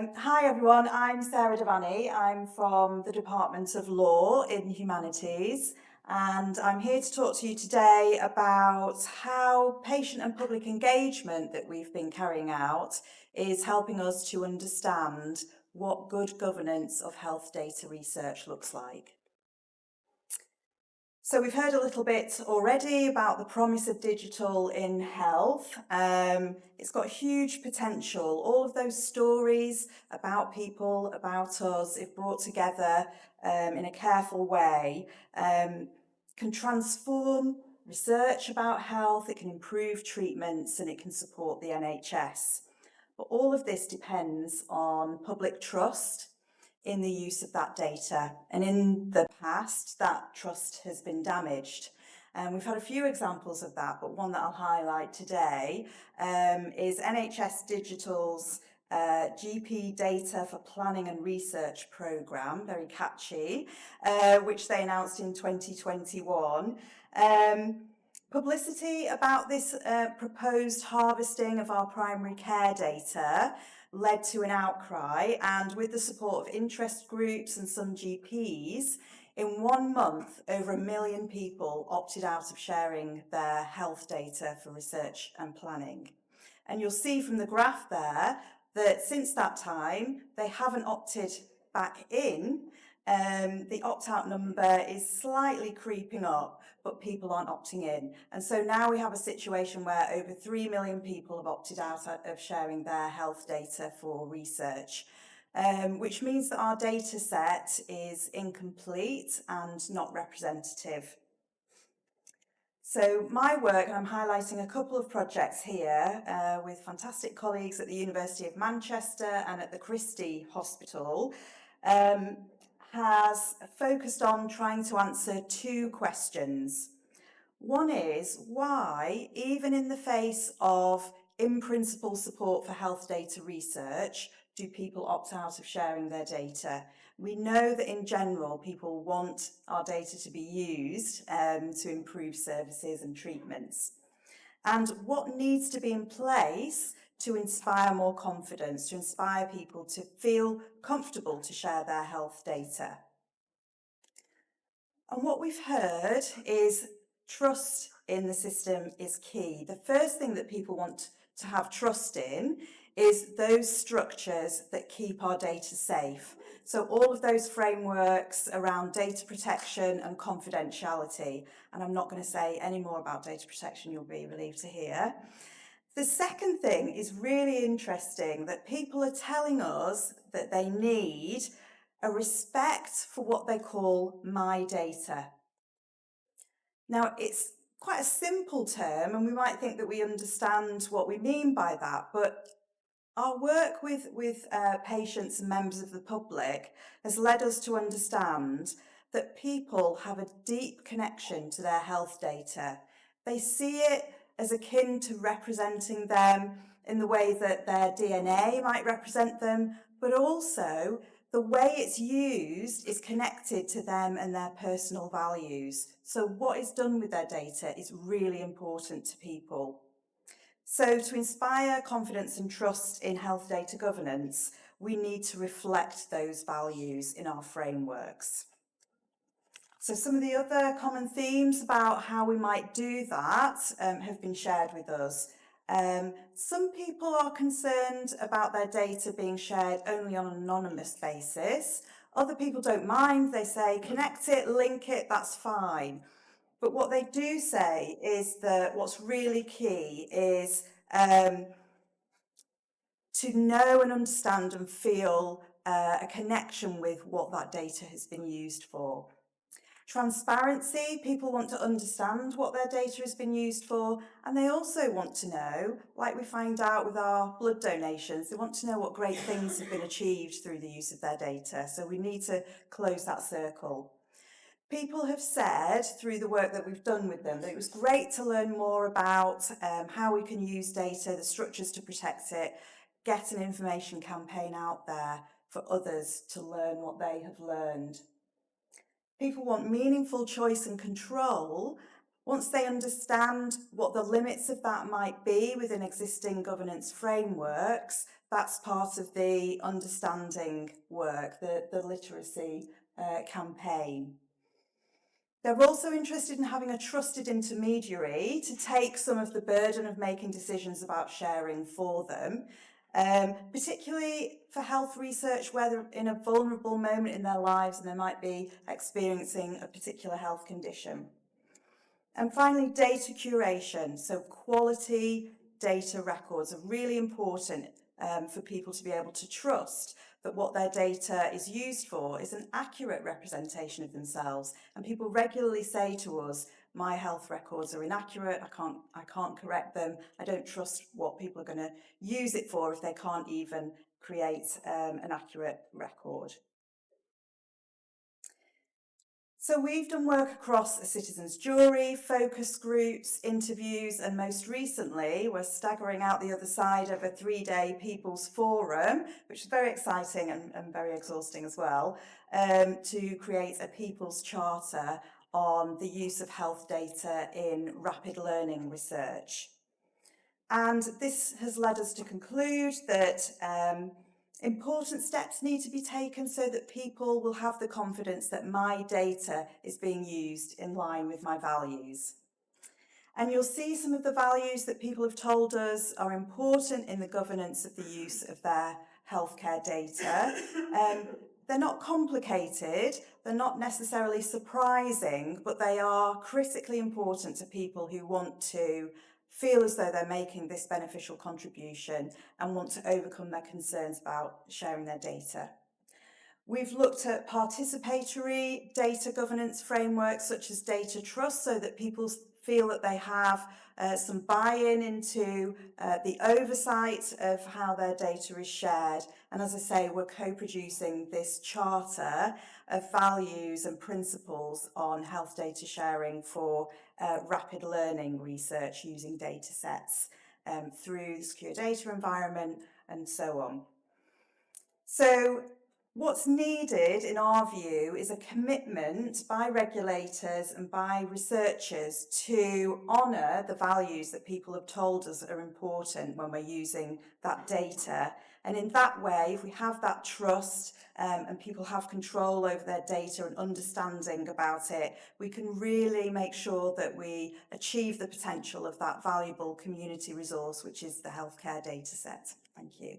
Hi everyone, I'm Sarah Devaney. I'm from the Department of Law in Humanities, and I'm here to talk to you today about how patient and public engagement that we've been carrying out is helping us to understand what good governance of health data research looks like. So we've heard a little bit already about the promise of digital in health. It's got huge potential. All of those stories about people, about us, if brought together in a careful way, can transform research about health, it can improve treatments, and it can support the NHS. But all of this depends on public trust in the use of that data. And in the past, that trust has been damaged. And we've had a few examples of that, but one that I'll highlight today is NHS Digital's GP Data for Planning and Research programme, very catchy, which they announced in 2021. Publicity about this proposed harvesting of our primary care data led to an outcry, and with the support of interest groups and some GPs, in 1 month, over 1 million people opted out of sharing their health data for research and planning. And you'll see from the graph there that since that time, they haven't opted back in. The opt-out number is slightly creeping up, but people aren't opting in. And so now we have a situation where over 3 million people have opted out of sharing their health data for research, which means that our data set is incomplete and not representative. So my work, and I'm highlighting a couple of projects here with fantastic colleagues at the University of Manchester and at the Christie Hospital, has focused on trying to answer two questions. One is, why, even in the face of in-principle support for health data research, do people opt out of sharing their data? We know that in general, people want our data to be used to improve services and treatments. And what needs to be in place to inspire more confidence, to inspire people to feel comfortable to share their health data? And what we've heard is trust in the system is key. The first thing that people want to have trust in is those structures that keep our data safe. So all of those frameworks around data protection and confidentiality. And I'm not going to say any more about data protection, you'll be relieved to hear. The second thing is really interesting, that people are telling us that they need a respect for what they call my data. Now, it's quite a simple term, and we might think that we understand what we mean by that, but our work with patients and members of the public has led us to understand that people have a deep connection to their health data. They see it as akin to representing them in the way that their DNA might represent them, but also the way it's used is connected to them and their personal values. So what is done with their data is really important to people. So to inspire confidence and trust in health data governance, we need to reflect those values in our frameworks. So some of the other common themes about how we might do that have been shared with us. Some people are concerned about their data being shared only on an anonymous basis. Other people don't mind. They say, connect it, link it, that's fine. But what they do say is that what's really key is to know and understand and feel a connection with what that data has been used for. Transparency, people want to understand what their data has been used for, and they also want to know, like we find out with our blood donations, they want to know what great things have been achieved through the use of their data, so we need to close that circle. People have said, through the work that we've done with them, that it was great to learn more about how we can use data, the structures to protect it, get an information campaign out there for others to learn what they have learned. People want meaningful choice and control. Once they understand what the limits of that might be within existing governance frameworks, that's part of the understanding work, the literacy campaign. They're also interested in having a trusted intermediary to take some of the burden of making decisions about sharing for them, particularly for health research where they're in a vulnerable moment in their lives and they might be experiencing a particular health condition. And finally, data curation. So quality data records are really important for people to be able to trust that what their data is used for is an accurate representation of themselves. And people regularly say to us, my health records are inaccurate, I can't correct them, I don't trust what people are going to use it for if they can't even create an accurate record. So we've done work across a citizens' jury, focus groups, interviews, and most recently we're staggering out the other side of a 3-day People's Forum, which is very exciting and very exhausting as well, to create a People's Charter on the use of health data in rapid learning research. And this has led us to conclude that important steps need to be taken so that people will have the confidence that my data is being used in line with my values. And you'll see some of the values that people have told us are important in the governance of the use of their healthcare data. They're not complicated, they're not necessarily surprising, but they are critically important to people who want to feel as though they're making this beneficial contribution and want to overcome their concerns about sharing their data. We've looked at participatory data governance frameworks such as data trust so that people feel that they have some buy-in into the oversight of how their data is shared. And as I say, we're co-producing this charter of values and principles on health data sharing for rapid learning research using data sets through the secure data environment and so on. So what's needed, in our view, is a commitment by regulators and by researchers to honour the values that people have told us are important when we're using that data. And in that way, if we have that trust and people have control over their data and understanding about it, we can really make sure that we achieve the potential of that valuable community resource, which is the healthcare data set. Thank you.